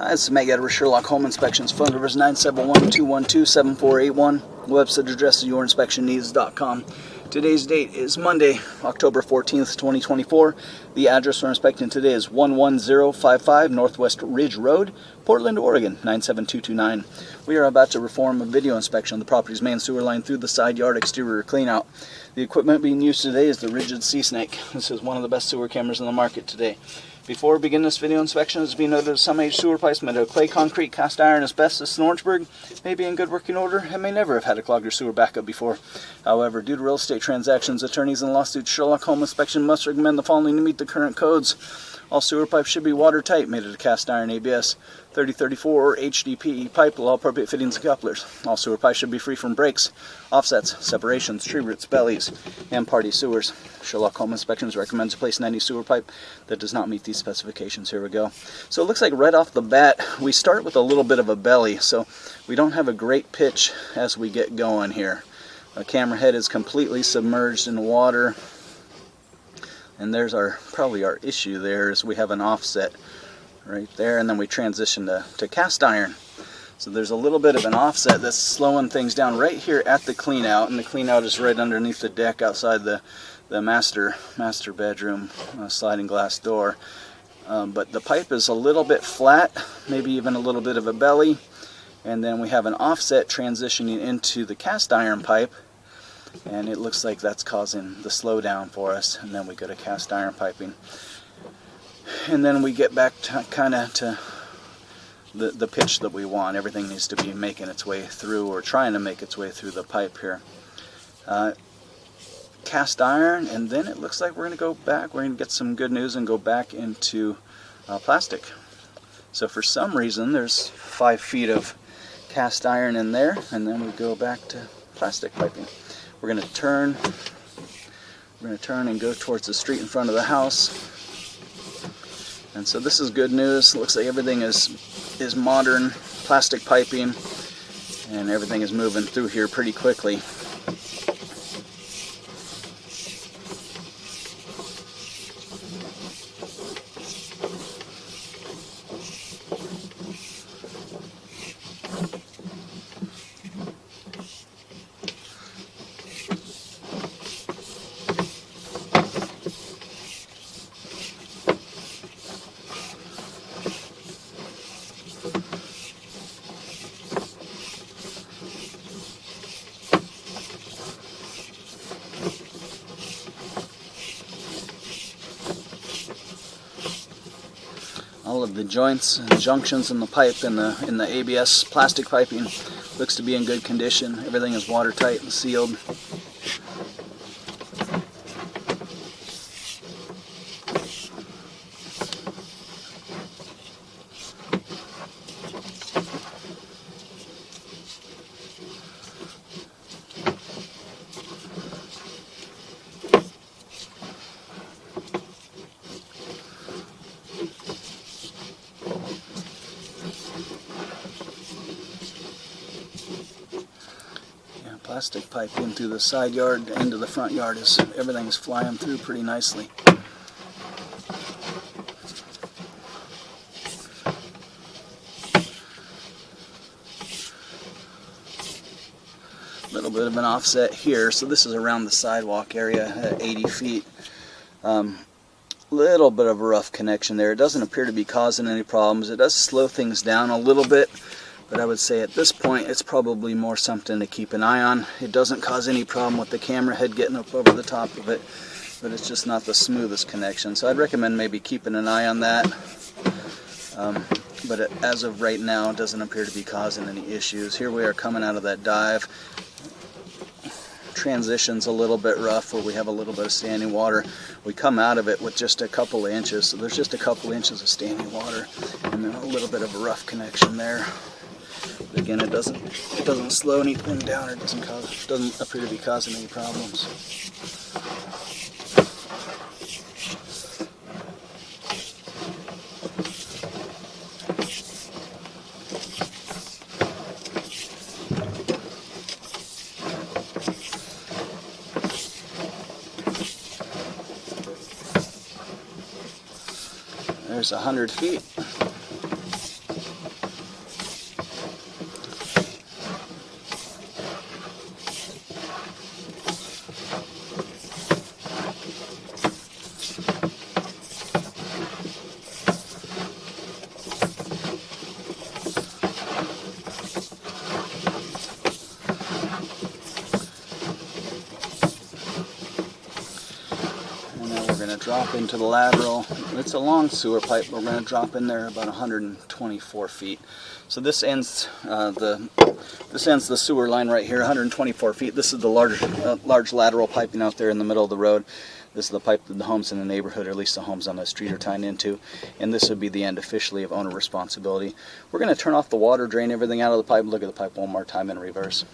This is Meg Edwards, Sherlock Home Inspections. Phone number is 971-212-7481. Website address is yourinspectionneeds.com. Today's date is Monday, October 14th, 2024. The address we're inspecting today is 11055 Northwest Ridge Road, Portland, Oregon, 97229. We are about to perform a video inspection of the property's main sewer line through the side yard exterior cleanout. The equipment being used today is the Rigid Sea Snake. This is one of the best sewer cameras in the market today. Before we begin this video inspection, it is being noted that some aged sewer pipes made of clay, concrete, cast iron, asbestos, and Orangeburg may be in good working order and may never have had a clogged or sewer backup before. However, due to real estate transactions, attorneys, and lawsuits, Sherlock Home Inspection must recommend the following to meet the current codes. All sewer pipes should be watertight, made of cast iron ABS 3034 or HDPE pipe with all appropriate fittings and couplers. All sewer pipes should be free from breaks, offsets, separations, tree roots, bellies, and party sewers. Sherlock Home Inspections recommends replacing any sewer pipe that does not meet these specifications. Here we go. So it looks like right off the bat, we start with a little bit of a belly, so we don't have a great pitch as we get going here. The camera head is completely submerged in water. And there's probably our issue there is we have an offset right there, and then we transition to cast iron. So there's a little bit of an offset that's slowing things down right here at the clean out, and the clean out is right underneath the deck outside the master bedroom sliding glass door. But the pipe is a little bit flat, maybe even a little bit of a belly, and then we have an offset transitioning into the cast iron pipe. And it looks like that's causing the slowdown for us, and then we go to cast iron piping, and then we get back to kind of to the pitch that we want. Everything needs to be making its way through, or trying to make its way through the pipe here. Cast iron, and then it looks like we're going to go back. We're going to get some good news and go back into plastic. So for some reason there's 5 feet of cast iron in there, and then we go back to plastic piping. We're going to turn and go towards the street in front of the house. And so this is good news. It looks like everything is modern plastic piping, and everything is moving through here pretty quickly. All of the joints and junctions in the pipe in the ABS plastic piping looks to be in good condition. Everything is watertight and sealed. Plastic pipe in through the side yard into the front yard, everything's flying through pretty nicely. A little bit of an offset here, so this is around the sidewalk area at 80 feet. Little bit of a rough connection there. It doesn't appear to be causing any problems. It does slow things down a little bit, but I would say at this point it's probably more something to keep an eye on. It doesn't cause any problem with the camera head getting up over the top of it, but it's just not the smoothest connection. So I'd recommend maybe keeping an eye on that. But as of right now, it doesn't appear to be causing any issues. Here we are coming out of that dive. Transition's a little bit rough where we have a little bit of standing water. We come out of it with just a couple of inches, so there's just a couple inches of standing water, and then a little bit of a rough connection there. But again, it doesn't slow anything down, or doesn't appear to be causing any problems. There's 100 feet. into the lateral. It's a long sewer pipe. We're going to drop in there about 124 feet. So this ends the sewer line right here, 124 feet. This is the large lateral piping out there in the middle of the road. This is the pipe that the homes in the neighborhood, or at least the homes on the street, are tying into. And this would be the end officially of owner responsibility. We're going to turn off the water, drain everything out of the pipe, look at the pipe one more time in reverse.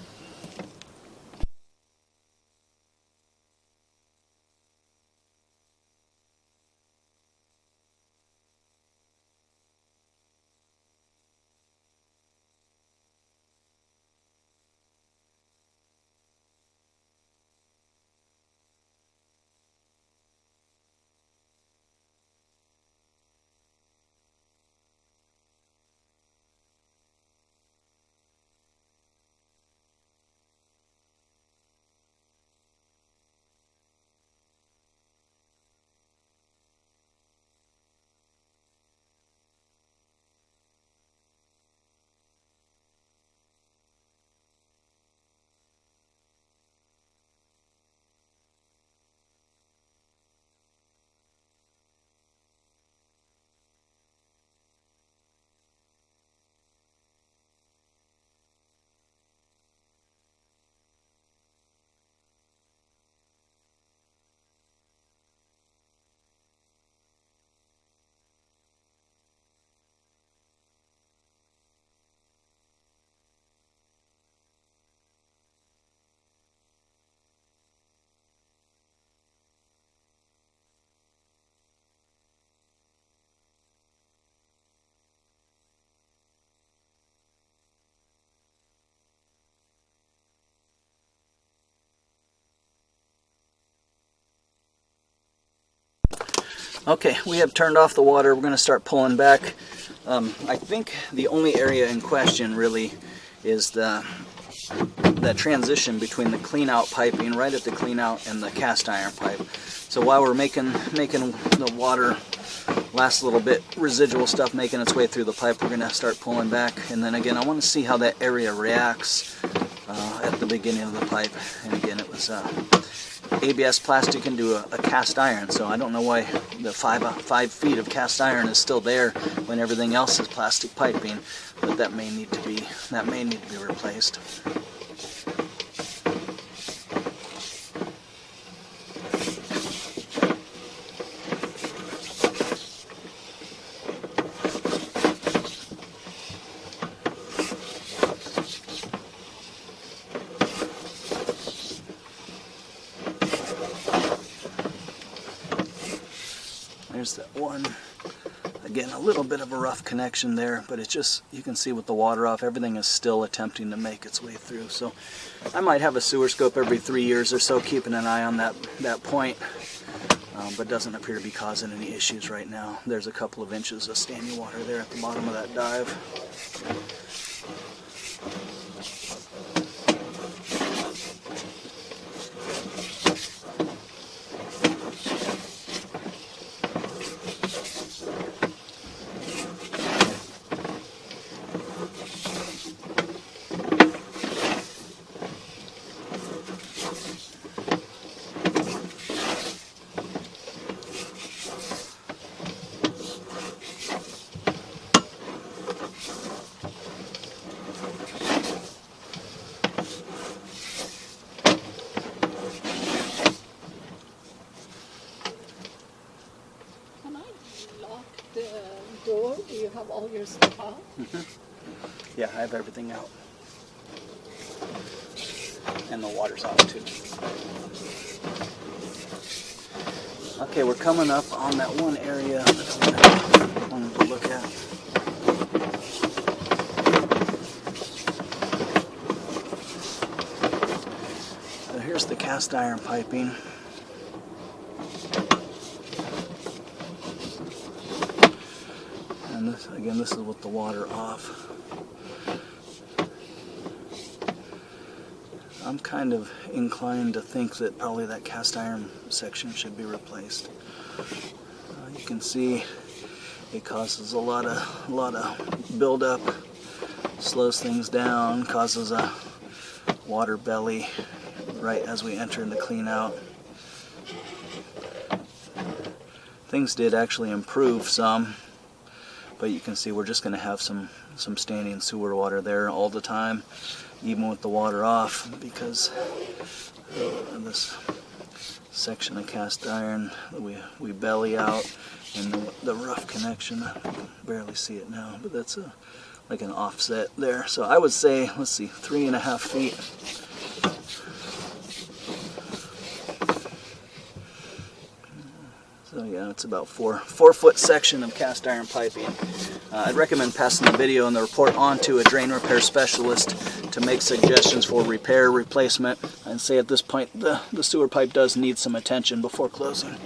Okay, we have turned off the water. We're going to start pulling back. I think the only area in question really is that transition between the clean out piping right at the clean out and the cast iron pipe. So while we're making the water last little bit, residual stuff making its way through the pipe, we're going to start pulling back. And then again, I want to see how that area reacts at the beginning of the pipe. And again, it was ABS plastic into a cast iron, so I don't know why the 5 feet of cast iron is still there when everything else is plastic piping, but that may need to be replaced. There's that one. Again, a little bit of a rough connection there, but it's just, you can see with the water off, everything is still attempting to make its way through. So I might have a sewer scope every 3 years or so, keeping an eye on that point, but doesn't appear to be causing any issues right now. There's a couple of inches of standing water there at the bottom of that dive. Door? Do you have all your stuff out? Mm-hmm. Yeah, I have everything out. And the water's out too. Okay, we're coming up on that one area that I wanted to look at. So here's the cast iron piping. And this, again, this is with the water off. I'm kind of inclined to think that probably that cast iron section should be replaced. You can see it causes a lot of buildup, slows things down, causes a water belly right as we enter into clean out. things did actually improve some, but you can see we're just going to have some standing sewer water there all the time, even with the water off, because this section of cast iron that we belly out, and the rough connection, I can barely see it now, but that's like an offset there. So I would say, let's see, 3.5 feet. So yeah, it's about 4-foot section of cast iron piping. I'd recommend passing the video and the report on to a drain repair specialist to make suggestions for repair, replacement. I'd say at this point the sewer pipe does need some attention before closing.